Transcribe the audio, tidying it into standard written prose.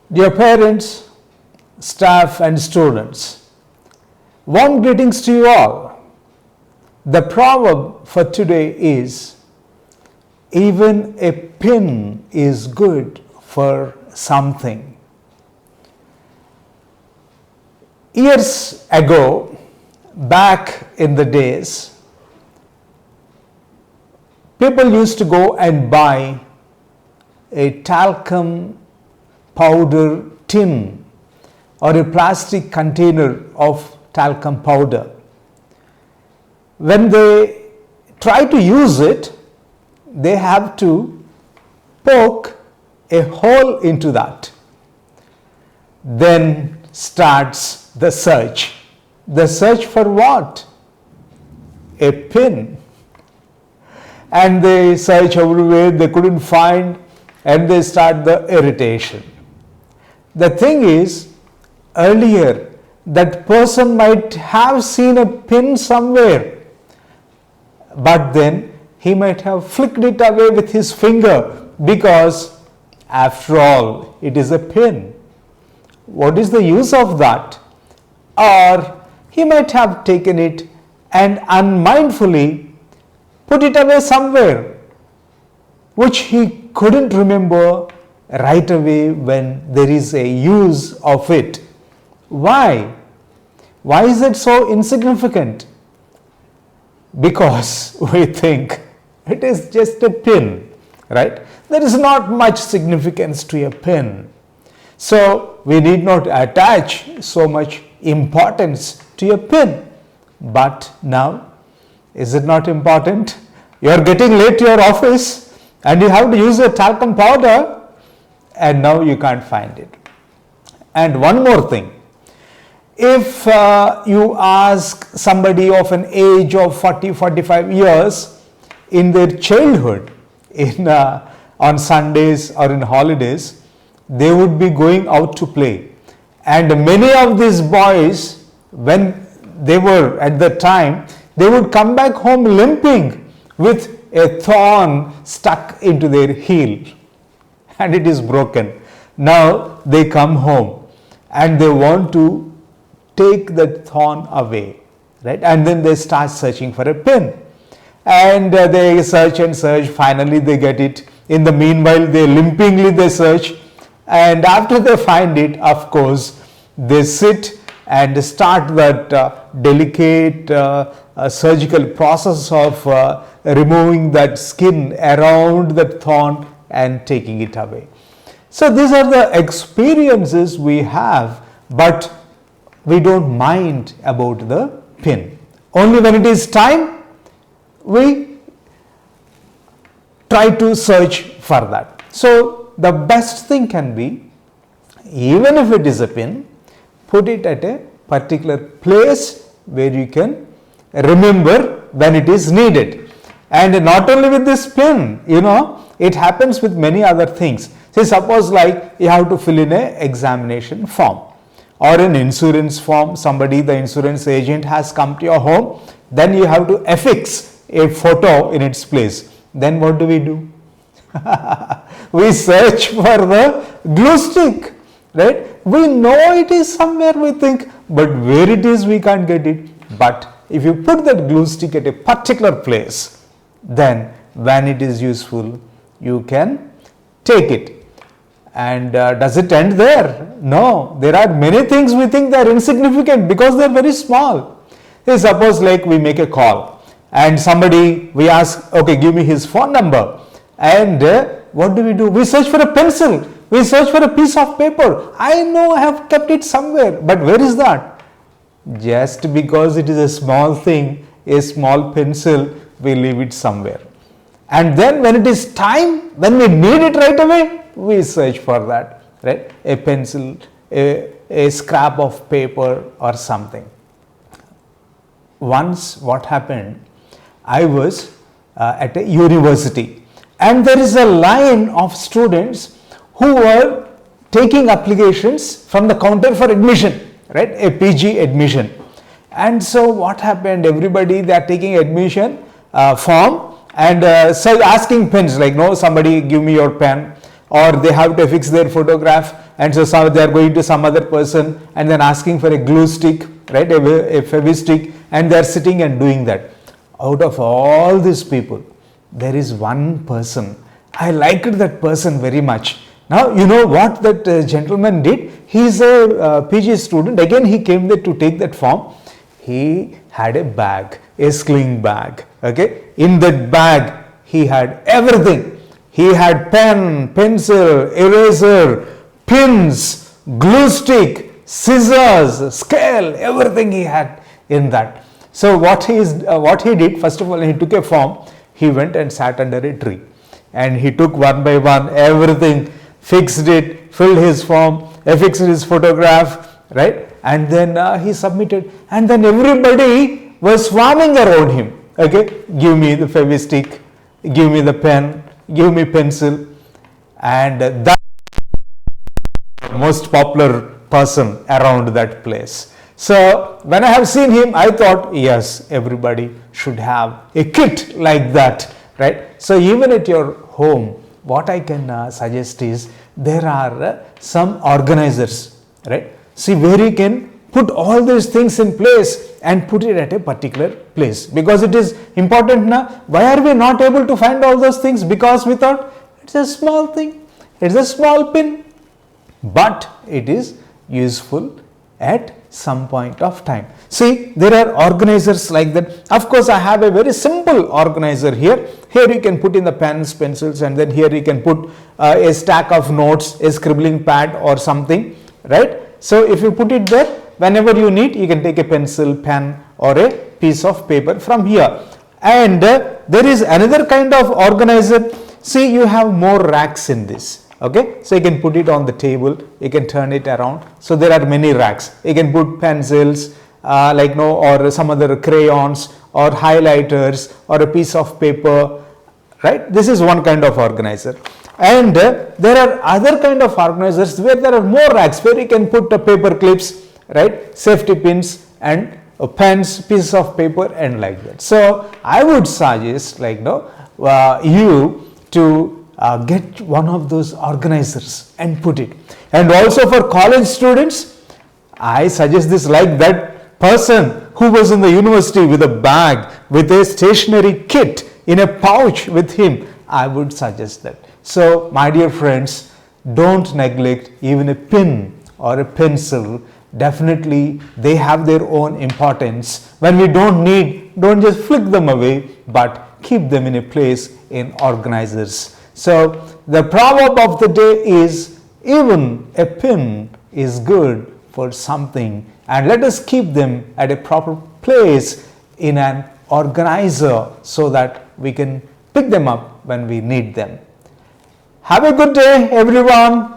Dear parents, staff and students, warm greetings to you all. The proverb for today is, even a pin is good for something. Years ago, back in the days, people used to go and buy a talcum powder tin or a plastic container of talcum powder. When they try to use it, they have to poke a hole into that. Then starts the search. The search for what? A pin. And they search everywhere, they couldn't find, and they start the irritation. The thing is, earlier that person might have seen a pin somewhere, but then he might have flicked it away with his finger because after all it is a pin. What is the use of that? Or he might have taken it and unmindfully put it away somewhere which he couldn't remember right away when there is a use of it. Why? Why is it so insignificant? Because we think it is just a pin, right? There is not much significance to a pin. So we need not attach so much importance to a pin. But now, is it not important? You are getting late to your office and you have to use a talcum powder, and now you can't find it. And one more thing, if you ask somebody of an age of 40-45 years in their childhood, on Sundays or in holidays, they would be going out to play. And many of these boys, when they were at the time, they would come back home limping with a thorn stuck into their heel. And it is broken. Now they come home and they want to take that thorn away, right? And then they start searching for a pin. And they search and search. Finally they get it. In the meanwhile, they limpingly search. And after they find it, of course, they sit and start that delicate surgical process of removing that skin around that thorn and taking it away. So these are the experiences we have, but we don't mind about the pin. Only when it is time, we try to search for that. So the best thing can be, even if it is a pin, put it at a particular place where you can remember when it is needed. And not only with this pin, it happens with many other things. Say suppose like you have to fill in an examination form or an insurance form. The insurance agent has come to your home, then you have to affix a photo in its place. Then what do? We search for the glue stick, right? We know it is somewhere, we think, but where it is we can't get it. But if you put that glue stick at a particular place, then when it is useful, you can take it. And does it end there? No, there are many things we think they are insignificant because they are very small. Say suppose like we make a call and somebody, we ask, okay, give me his phone number. And what do? We search for a pencil. We search for a piece of paper. I know I have kept it somewhere, but where is that? Just because it is a small thing, a small pencil, we leave it somewhere. And then when it is time, when we need it right away, we search for that, right? A pencil, a scrap of paper or something. Once what happened, I was at a university and there is a line of students who were taking applications from the counter for admission, right? A PG admission. And so what happened, everybody, they are taking admission form and so asking pens, like, no, somebody give me your pen, or they have to fix their photograph, and so they are going to some other person and then asking for a glue stick, right, a fevistick, and they are sitting and doing that. Out of all these people, there is one person, I liked that person very much. Now, you know what that gentleman did? He is a PG student. Again, he came there to take that form. He had a bag, a sling bag. Okay, in that bag, he had everything. He had pen, pencil, eraser, pins, glue stick, scissors, scale, everything he had in that. So what he did, first of all, he took a form. He went and sat under a tree, and he took one by one everything, fixed it, filled his form, affixed his photograph, right? And then he submitted, and then everybody was swarming around him. Okay, give me the fevistick, give me the pen, give me pencil, and that most popular person around that place. So when I have seen him, I thought, yes, everybody should have a kit like that, right? So even at your home, what I can suggest is there are some organizers, right? See, where you can put all these things in place and put it at a particular place, because it is important now. Why are we not able to find all those things? Because we thought it's a small thing, it's a small pin, but it is useful at some point of time. See, there are organizers like that. Of course, I have a very simple organizer here. Here you can put in the pens, pencils, and then here you can put a stack of notes, a scribbling pad or something, right? So if you put it there, whenever you need, you can take a pencil, pen, or a piece of paper from here. And there is another kind of organizer. See, you have more racks in this. Okay, so you can put it on the table, you can turn it around. So there are many racks. You can put pencils, or some other crayons or highlighters or a piece of paper, right? This is one kind of organizer. And there are other kind of organizers where there are more racks, where you can put paper clips, right, safety pins, and pens, pieces of paper, and like that. So I would suggest you to get one of those organizers and put it. And also for college students, I suggest this, like that person who was in the university with a bag, with a stationery kit in a pouch with him. I would suggest that. So my dear friends, don't neglect even a pen or a pencil. Definitely they have their own importance. When we don't need, don't just flick them away, but keep them in a place in organizers. So the proverb of the day is, even a pin is good for something, and let us keep them at a proper place in an organizer so that we can pick them up when we need them. Have a good day, everyone.